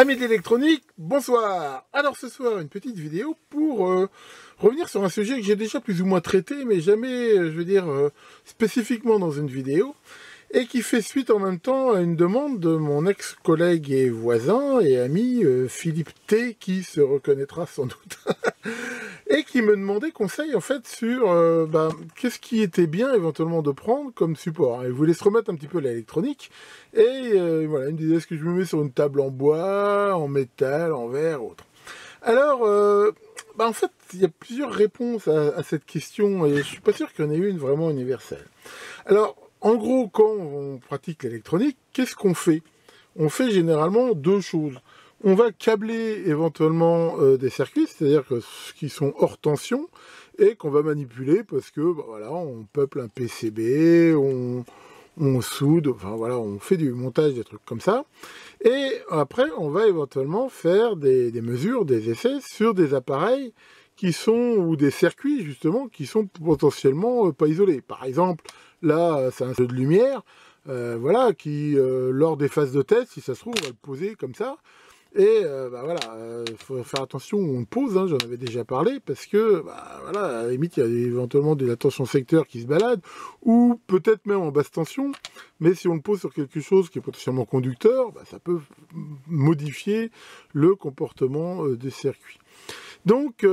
Amis de l'électronique, bonsoir. Alors ce soir, une petite vidéo pour revenir sur un sujet que j'ai déjà plus ou moins traité, mais jamais, je veux dire, spécifiquement dans une vidéo, et qui fait suite en même temps à une demande de mon ex-collègue et voisin et ami Philippe T, qui se reconnaîtra sans doute, et qui me demandait conseil en fait sur qu'est-ce qui était bien éventuellement de prendre comme support. Il voulait se remettre un petit peu à l'électronique, et voilà, il me disait est-ce que je me mets sur une table en bois, en métal, en verre, autre. Alors, en fait, il y a plusieurs réponses à cette question, et je suis pas sûr qu'il y en ait une vraiment universelle. Alors, en gros, quand on pratique l'électronique, qu'est-ce qu'on fait? On fait généralement deux choses. On va câbler éventuellement des circuits, c'est-à-dire que qui sont hors tension, et qu'on va manipuler parce que voilà, on peuple un PCB, on soude, enfin voilà, on fait du montage, des trucs comme ça. Et après, on va éventuellement faire des mesures, des essais sur des appareils qui sont, ou des circuits justement, qui sont potentiellement pas isolés. Par exemple, là, c'est un jeu de lumière, voilà, qui, lors des phases de test, si ça se trouve, on va le poser comme ça. Et voilà, faut faire attention où on le pose, hein, j'en avais déjà parlé, parce que, voilà, à la limite, il y a éventuellement de la tension secteur qui se balade, ou peut-être même en basse tension, mais si on le pose sur quelque chose qui est potentiellement conducteur, ça peut modifier le comportement des circuits. Donc,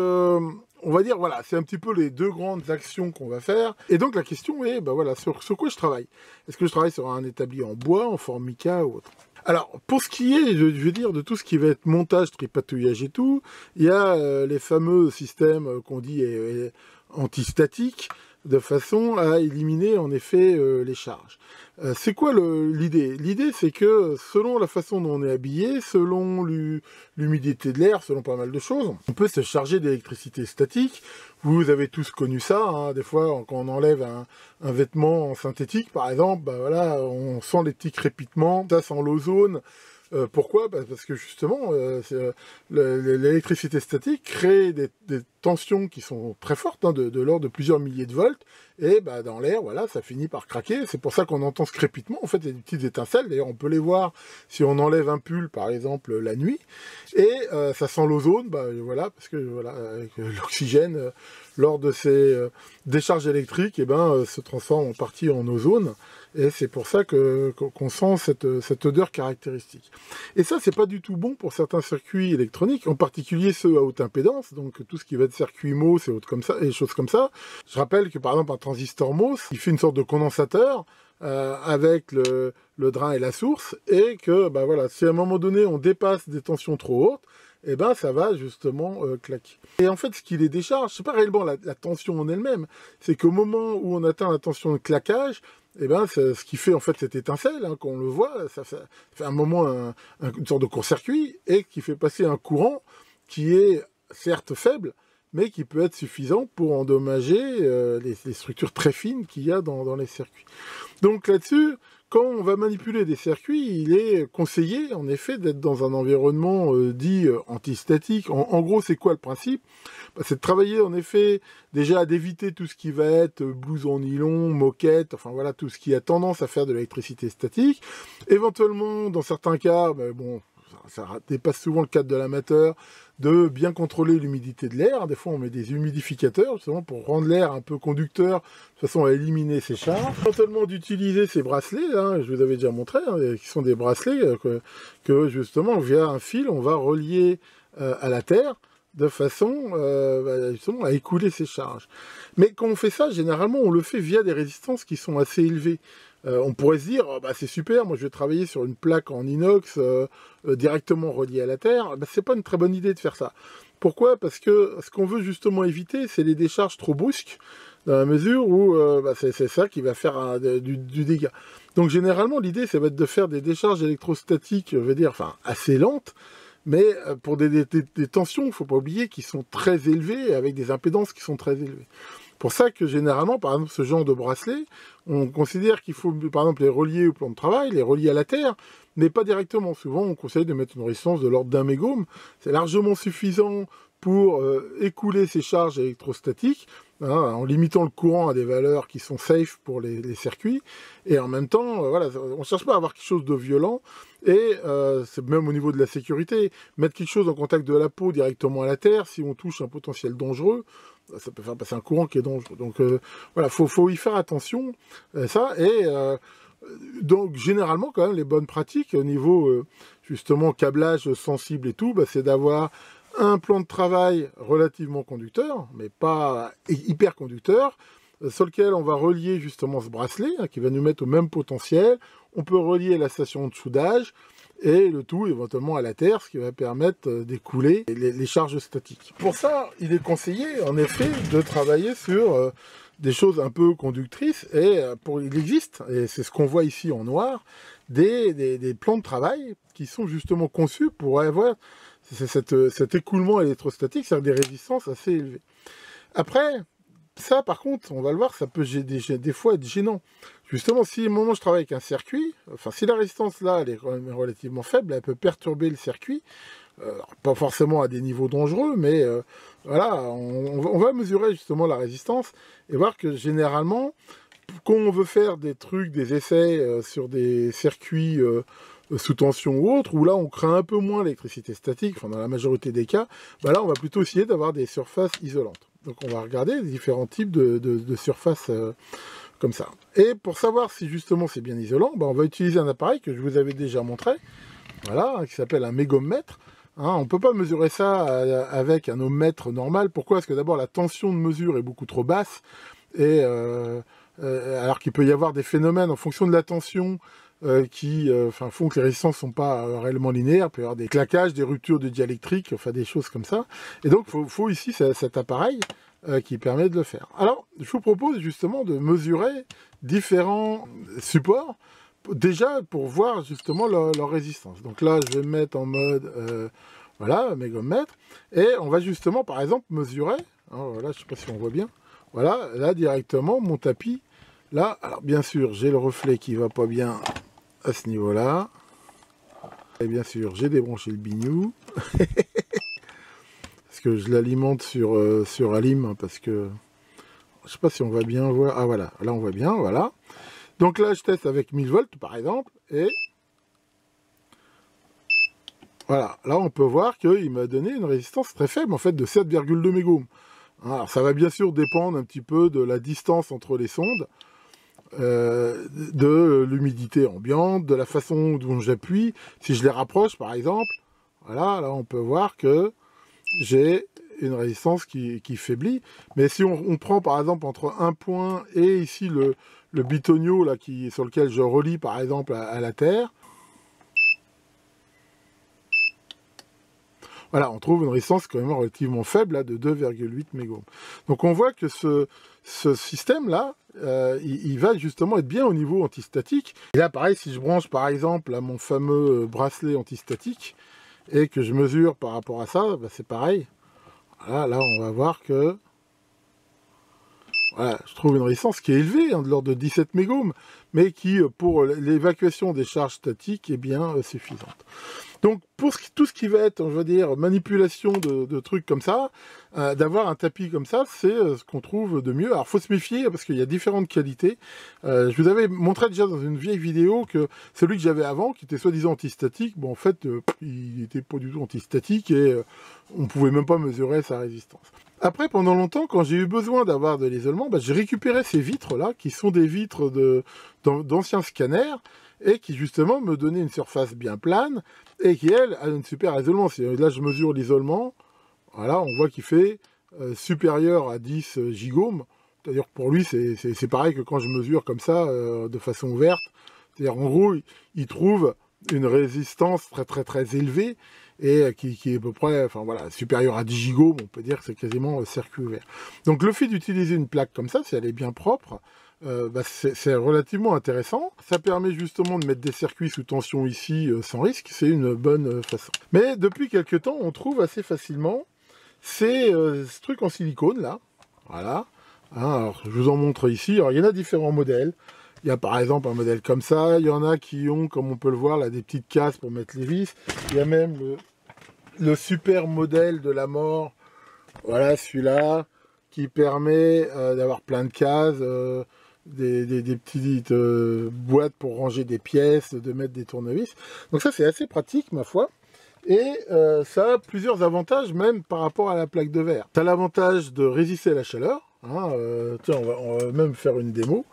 on va dire, voilà, c'est un petit peu les deux grandes actions qu'on va faire. Et donc, la question est, voilà, sur quoi je travaille? Est-ce que je travaille sur un établi en bois, en formica ou autre? Alors, pour ce qui est, je veux dire, de tout ce qui va être montage, tripatouillage et tout, il y a les fameux systèmes qu'on dit antistatiques, de façon à éliminer en effet les charges. C'est quoi l'idée? L'idée, c'est que selon la façon dont on est habillé, selon l'humidité de l'air, selon pas mal de choses, on peut se charger d'électricité statique. Vous avez tous connu ça, hein, des fois quand on enlève un vêtement en synthétique, par exemple, voilà, on sent les petits crépitements, ça sent l'ozone. Pourquoi? Parce que justement, l'électricité statique crée des tensions qui sont très fortes, hein, de l'ordre de plusieurs milliers de volts, et dans l'air, voilà, ça finit par craquer. C'est pour ça qu'on entend ce crépitement. En fait, il y a des petites étincelles. D'ailleurs, on peut les voir si on enlève un pull, par exemple, la nuit, et ça sent l'ozone, voilà, parce que voilà, avec l'oxygène, lors de ces décharges électriques, se transforme en partie en ozone. Et c'est pour ça qu'on sent cette odeur caractéristique. Et ça, c'est pas du tout bon pour certains circuits électroniques, en particulier ceux à haute impédance, donc tout ce qui va être circuit MOS et autres comme ça, et choses comme ça. Je rappelle que par exemple un transistor MOS, il fait une sorte de condensateur avec le drain et la source, et que voilà, si à un moment donné on dépasse des tensions trop hautes, ça va justement claquer. Et en fait, ce qui les décharge, c'est pas réellement la tension en elle-même, c'est qu'au moment où on atteint la tension de claquage, c'est ce qui fait en fait cette étincelle, hein, qu'on le voit, ça fait un moment une sorte de court-circuit, et qui fait passer un courant qui est certes faible, mais qui peut être suffisant pour endommager les structures très fines qu'il y a dans les circuits. Donc là-dessus, quand on va manipuler des circuits, il est conseillé, en effet, d'être dans un environnement dit antistatique. En gros, c'est quoi le principe? C'est de travailler, en effet, déjà d'éviter tout ce qui va être blouse en nylon, moquette, enfin voilà, tout ce qui a tendance à faire de l'électricité statique. Éventuellement, dans certains cas, ça dépasse souvent le cadre de l'amateur, de bien contrôler l'humidité de l'air. Des fois, on met des humidificateurs, justement, pour rendre l'air un peu conducteur, de façon à éliminer ces charges. Éventuellement, d'utiliser ces bracelets, hein, je vous avais déjà montré, hein, qui sont des bracelets que justement, via un fil, on va relier à la terre, de façon justement à écouler ces charges. Mais quand on fait ça, généralement, on le fait via des résistances qui sont assez élevées. On pourrait se dire, c'est super, moi je vais travailler sur une plaque en inox directement reliée à la terre. C'est pas une très bonne idée de faire ça. Pourquoi? Parce que ce qu'on veut justement éviter, c'est les décharges trop brusques, dans la mesure où c'est ça qui va faire du dégât. Donc généralement, l'idée, ça va être de faire des décharges électrostatiques, je veux dire, assez lentes, mais pour des tensions, il ne faut pas oublier, qui sont très élevées, avec des impédances qui sont très élevées. Pour ça que généralement, par exemple, ce genre de bracelet, on considère qu'il faut, par exemple, les relier au plan de travail, les relier à la terre, mais pas directement. Souvent, on conseille de mettre une résistance de l'ordre d'un mégome. C'est largement suffisant pour écouler ces charges électrostatiques, hein, en limitant le courant à des valeurs qui sont safe pour les circuits, et en même temps, voilà, on ne cherche pas à avoir quelque chose de violent, et c'est même au niveau de la sécurité, mettre quelque chose en contact de la peau directement à la terre, si on touche un potentiel dangereux, ça peut faire passer un courant qui est dangereux. Donc voilà, faut y faire attention, ça, et donc généralement quand même les bonnes pratiques au niveau justement câblage sensible et tout, bah, c'est d'avoir un plan de travail relativement conducteur, mais pas hyper conducteur, sur lequel on va relier justement ce bracelet, hein, qui va nous mettre au même potentiel. On peut relier la station de soudage, et le tout éventuellement à la terre, ce qui va permettre d'écouler les charges statiques. Pour ça, il est conseillé en effet de travailler sur des choses un peu conductrices, et il existe, et c'est ce qu'on voit ici en noir, des plans de travail qui sont justement conçus pour avoir cet écoulement électrostatique, c'est-à-dire des résistances assez élevées. Après, ça par contre, on va le voir, ça peut des fois être gênant. Justement, si au moment où je travaille avec un circuit, enfin si la résistance là elle est quand même relativement faible, elle peut perturber le circuit, pas forcément à des niveaux dangereux, mais voilà, on va mesurer justement la résistance et voir que généralement, quand on veut faire des trucs, des essais sur des circuits sous tension ou autre, où là on craint un peu moins l'électricité statique, enfin dans la majorité des cas, bah là on va plutôt essayer d'avoir des surfaces isolantes. Donc on va regarder les différents types de surfaces comme ça. Et pour savoir si justement c'est bien isolant, bah on va utiliser un appareil que je vous avais déjà montré, voilà, qui s'appelle un mégomètre. Hein, on ne peut pas mesurer ça avec un ohmmètre normal. Pourquoi? Parce que d'abord la tension de mesure est beaucoup trop basse, et alors qu'il peut y avoir des phénomènes en fonction de la tension qui font que les résistances ne sont pas réellement linéaires. Il peut y avoir des claquages, des ruptures de diélectrique, enfin des choses comme ça. Et donc il faut ici cet appareil qui permet de le faire. Alors je vous propose justement de mesurer différents supports, déjà pour voir justement leur résistance. Donc là je vais me mettre en mode voilà, mégomètre, et on va justement par exemple mesurer, hein, voilà, je ne sais pas si on voit bien, voilà, là directement mon tapis, là, alors bien sûr j'ai le reflet qui va pas bien à ce niveau là, et bien sûr j'ai débranché le bignou, parce que je l'alimente sur Alim, hein, parce que je sais pas si on va bien voir, ah voilà, là on voit bien, voilà. Donc là je teste avec 1000 volts par exemple, et voilà, là on peut voir qu'il m'a donné une résistance très faible, en fait de 7,2 mégohms. Alors ça va bien sûr dépendre un petit peu de la distance entre les sondes, de l'humidité ambiante, de la façon dont j'appuie. Si je les rapproche par exemple, voilà, là on peut voir que j'ai une résistance qui faiblit. Mais si on prend par exemple entre un point et ici le bitonio là, sur lequel je relie par exemple à la Terre, voilà, on trouve une résistance quand même relativement faible là, de 2,8 mégohms. Donc on voit que ce système-là, il va justement être bien au niveau antistatique. Et là, pareil, si je branche par exemple à mon fameux bracelet antistatique et que je mesure par rapport à ça, bah, c'est pareil. Voilà, là, on va voir que voilà, je trouve une résistance qui est élevée, hein, de l'ordre de 17 mégohms, mais qui, pour l'évacuation des charges statiques, est bien suffisante. Donc, pour tout ce qui va être, je veux dire, manipulation de trucs comme ça, d'avoir un tapis comme ça, c'est ce qu'on trouve de mieux. Alors, il faut se méfier, parce qu'il y a différentes qualités. Je vous avais montré déjà dans une vieille vidéo que celui que j'avais avant, qui était soi-disant antistatique, bon, en fait, il n'était pas du tout antistatique, et on ne pouvait même pas mesurer sa résistance. Après, pendant longtemps, quand j'ai eu besoin d'avoir de l'isolement, bah, j'ai récupéré ces vitres-là, qui sont des vitres d'anciens scanners, et qui justement me donnaient une surface bien plane, et qui, elle, a une super isolement. Là, je mesure l'isolement, voilà, on voit qu'il fait supérieur à 10 gigohms. C'est-à-dire que pour lui, c'est pareil que quand je mesure comme ça, de façon ouverte. C'est-à-dire, en gros, il trouve une résistance très très très élevée, et qui est à peu près, enfin voilà, supérieur à 10 gigohms, on peut dire que c'est quasiment circuit ouvert. Donc le fait d'utiliser une plaque comme ça, si elle est bien propre, bah, c'est relativement intéressant. Ça permet justement de mettre des circuits sous tension ici sans risque, c'est une bonne façon. Mais depuis quelques temps, on trouve assez facilement ce truc en silicone là, voilà. Hein, alors je vous en montre ici, alors il y en a différents modèles. Il y a par exemple un modèle comme ça, il y en a qui ont, comme on peut le voir, là, des petites cases pour mettre les vis. Il y a même le super modèle de la mort, voilà celui-là, qui permet d'avoir plein de cases, des petites boîtes pour ranger des pièces, de mettre des tournevis. Donc ça c'est assez pratique ma foi. Et ça a plusieurs avantages même par rapport à la plaque de verre. Ça a l'avantage de résister à la chaleur. Hein, tiens, on va même faire une démo.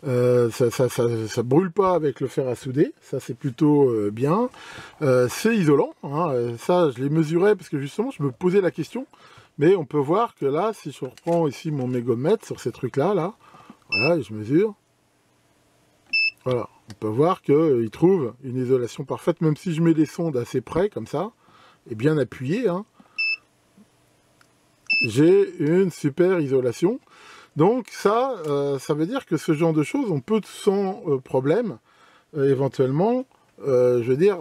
Ça brûle pas avec le fer à souder, ça c'est plutôt bien. C'est isolant, hein, ça je l'ai mesuré parce que justement je me posais la question. Mais on peut voir que là, si je reprends ici mon mégomètre sur ces trucs-là, voilà, et je mesure. Voilà, on peut voir qu'il trouve une isolation parfaite, même si je mets des sondes assez près, comme ça, et bien appuyées. Hein, j'ai une super isolation. Donc ça, ça veut dire que ce genre de choses, on peut sans problème, éventuellement, je veux dire,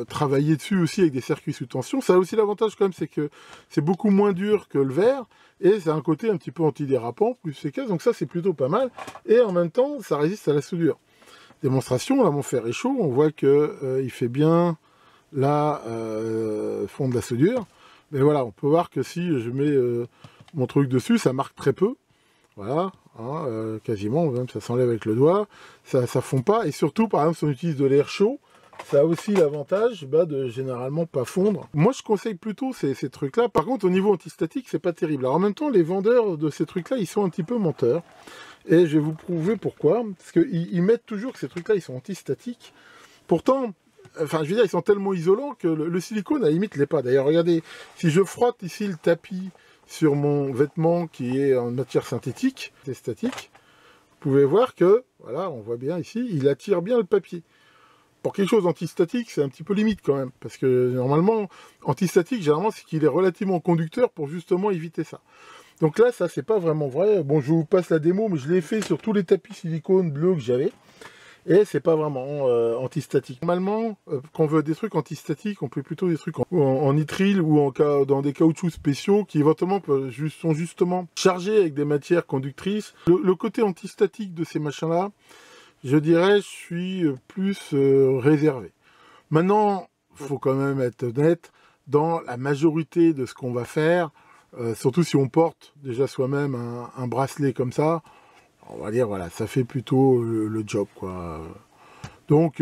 travailler dessus aussi avec des circuits sous tension. Ça a aussi l'avantage quand même, c'est que c'est beaucoup moins dur que le verre, et c'est un côté un petit peu antidérapant, plus efficace, donc ça c'est plutôt pas mal, et en même temps, ça résiste à la soudure. Démonstration, là mon fer est chaud, on voit que il fait bien la fond de la soudure, mais voilà, on peut voir que si je mets mon truc dessus, ça marque très peu, voilà, hein, quasiment, même ça s'enlève avec le doigt, ça fond pas, et surtout par exemple si on utilise de l'air chaud, ça a aussi l'avantage de généralement pas fondre. Moi je conseille plutôt ces trucs-là. Par contre au niveau antistatique c'est pas terrible. Alors en même temps les vendeurs de ces trucs-là ils sont un petit peu menteurs. Et je vais vous prouver pourquoi. Parce qu'ils mettent toujours que ces trucs-là ils sont antistatiques. Pourtant, enfin je veux dire ils sont tellement isolants que le silicone à la limite l'est pas. D'ailleurs regardez, si je frotte ici le tapis sur mon vêtement qui est en matière synthétique, c'est statique, vous pouvez voir que, voilà on voit bien ici, il attire bien le papier. Pour quelque chose d'antistatique, c'est un petit peu limite quand même, parce que normalement, antistatique, généralement, c'est qu'il est relativement conducteur pour justement éviter ça. Donc là, ça, c'est pas vraiment vrai. Bon, je vous passe la démo, mais je l'ai fait sur tous les tapis silicone bleus que j'avais, et c'est pas vraiment antistatique. Normalement, quand on veut des trucs antistatiques, on peut plutôt des trucs en nitrile ou dans des caoutchoucs spéciaux qui éventuellement sont justement chargés avec des matières conductrices. Le côté antistatique de ces machins-là, je dirais, je suis plus réservé. Maintenant, il faut quand même être honnête, dans la majorité de ce qu'on va faire, surtout si on porte déjà soi-même un bracelet comme ça, on va dire, voilà, ça fait plutôt le job, quoi. Donc,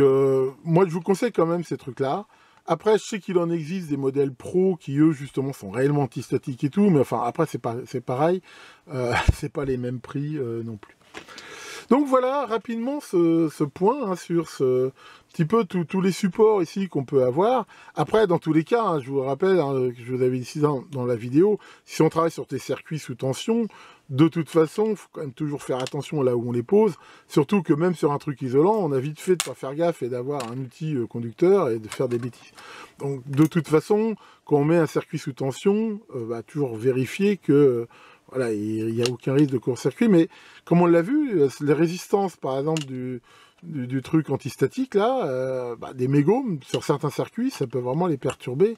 moi, je vous conseille quand même ces trucs-là. Après, je sais qu'il en existe des modèles pro qui, eux, justement, sont réellement antistatiques et tout, mais enfin, après, c'est pareil, c'est pas les mêmes prix non plus. Donc voilà rapidement ce point hein, sur ce petit peu tous les supports ici qu'on peut avoir. Après, dans tous les cas, hein, je vous rappelle, hein, que je vous avais dit ici dans la vidéo, si on travaille sur des circuits sous tension, de toute façon, il faut quand même toujours faire attention là où on les pose. Surtout que même sur un truc isolant, on a vite fait de pas faire gaffe et d'avoir un outil conducteur et de faire des bêtises. Donc de toute façon, quand on met un circuit sous tension, toujours vérifier que... voilà, il n'y a aucun risque de court-circuit, mais comme on l'a vu, les résistances, par exemple, du truc antistatique, là, des mégots, sur certains circuits, ça peut vraiment les perturber,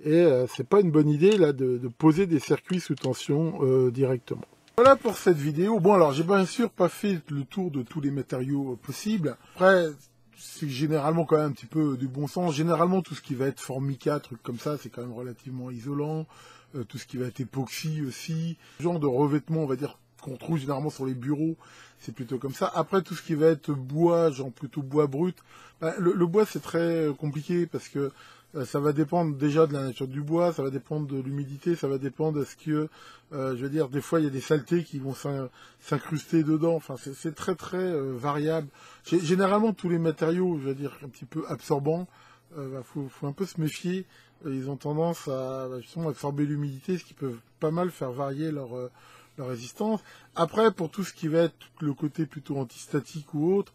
et c'est pas une bonne idée, là, de poser des circuits sous tension directement. Voilà pour cette vidéo. Bon, alors, j'ai bien sûr pas fait le tour de tous les matériaux possibles. Après, c'est généralement quand même un petit peu du bon sens. Généralement, tout ce qui va être formica, trucs comme ça, c'est quand même relativement isolant. Tout ce qui va être époxy aussi. Ce genre de revêtement, on va dire, qu'on trouve généralement sur les bureaux, c'est plutôt comme ça. Après, tout ce qui va être bois, genre plutôt bois brut, le bois, c'est très compliqué parce que ça va dépendre déjà de la nature du bois, ça va dépendre de l'humidité, ça va dépendre de ce que, je veux dire, des fois, il y a des saletés qui vont s'incruster dedans. Enfin, c'est très, très variable. Généralement, tous les matériaux, je veux dire, un petit peu absorbants, faut un peu se méfier. Ils ont tendance à justement absorber l'humidité, ce qui peut pas mal faire varier leur résistance. Après, pour tout ce qui va être le côté plutôt antistatique ou autre,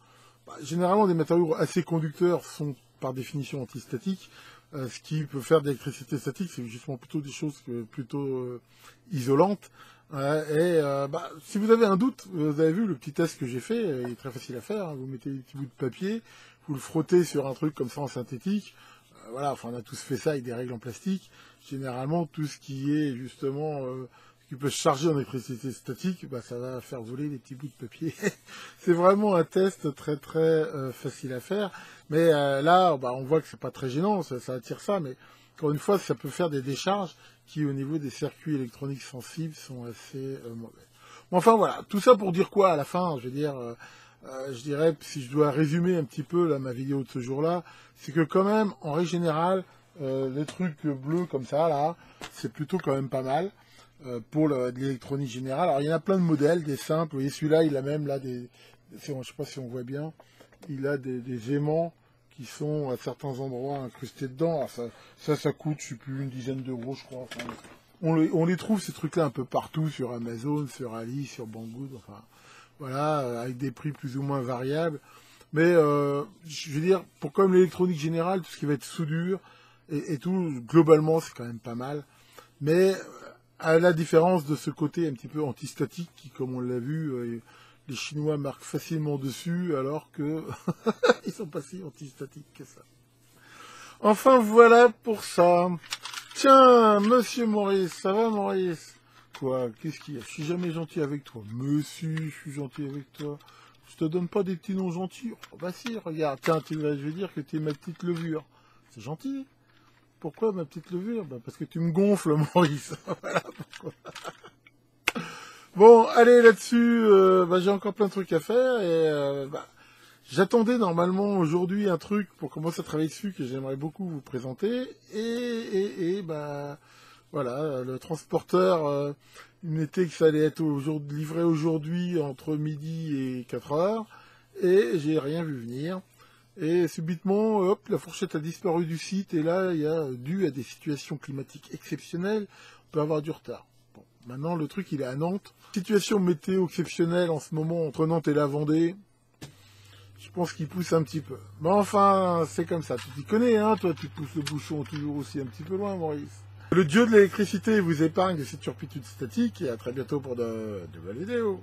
généralement des matériaux assez conducteurs sont par définition antistatiques. Ce qui peut faire de l'électricité statique, c'est justement plutôt des choses plutôt isolantes. Si vous avez un doute, vous avez vu le petit test que j'ai fait, il est très facile à faire. Hein. Vous mettez des petits bouts de papier, vous le frottez sur un truc comme ça en synthétique. Voilà, enfin on a tous fait ça avec des règles en plastique. Généralement, tout ce qui est justement qui peut se charger en électricité statique, bah, ça va faire voler des petits bouts de papier. C'est vraiment un test très facile à faire. Mais là, bah, on voit que c'est pas très gênant, ça attire ça, mais encore une fois, ça peut faire des décharges qui, au niveau des circuits électroniques sensibles, sont assez mauvais. Bon, enfin voilà, tout ça pour dire quoi à la fin, je veux dire, je dirais, si je dois résumer un petit peu là, ma vidéo de ce jour-là, c'est que quand même, en règle générale, les trucs bleus comme ça, là, c'est plutôt quand même pas mal pour de l'électronique générale. Alors il y en a plein de modèles, des simples, vous voyez celui-là, il a même là des, je sais pas si on voit bien, il a des aimants qui sont à certains endroits incrustés dedans. Alors ça coûte, je sais plus, une dizaine d'euros, je crois. Enfin, on les trouve ces trucs-là un peu partout sur Amazon, sur Ali, sur Banggood, enfin voilà, avec des prix plus ou moins variables. Mais je veux dire, pour quand même l'électronique générale, tout ce qui va être soudure et tout, globalement, c'est quand même pas mal. Mais à la différence de ce côté un petit peu antistatique, qui, comme on l'a vu, les Chinois marquent facilement dessus, alors que ils sont pas si antistatiques que ça. Enfin, voilà pour ça. Tiens, monsieur Maurice, ça va Maurice? Quoi? Qu'est-ce qu'il y a? Je suis jamais gentil avec toi. Monsieur, je suis gentil avec toi. Je te donne pas des petits noms gentils. Oh, bah si, regarde. Tiens, je vais dire que tu es ma petite levure. C'est gentil. Pourquoi ma petite levure? Bah parce que tu me gonfles, Maurice. Voilà pourquoi. Bon, allez, là-dessus, bah, j'ai encore plein de trucs à faire et bah, j'attendais normalement aujourd'hui un truc pour commencer à travailler dessus que j'aimerais beaucoup vous présenter. Et bah voilà, le transporteur, il m'était que ça allait être livré aujourd'hui entre midi et 4 heures. Et j'ai rien vu venir. Et subitement, hop, la fourchette a disparu du site. Et là, dû à des situations climatiques exceptionnelles, on peut avoir du retard. Bon, maintenant, le truc, il est à Nantes. Situation météo exceptionnelle en ce moment entre Nantes et la Vendée. Je pense qu'il pousse un petit peu. Mais enfin, c'est comme ça. Tu t'y connais, hein, toi, tu pousses le bouchon toujours aussi un petit peu loin, Maurice. Le dieu de l'électricité vous épargne de cette turpitude statique et à très bientôt pour de nouvelles vidéos.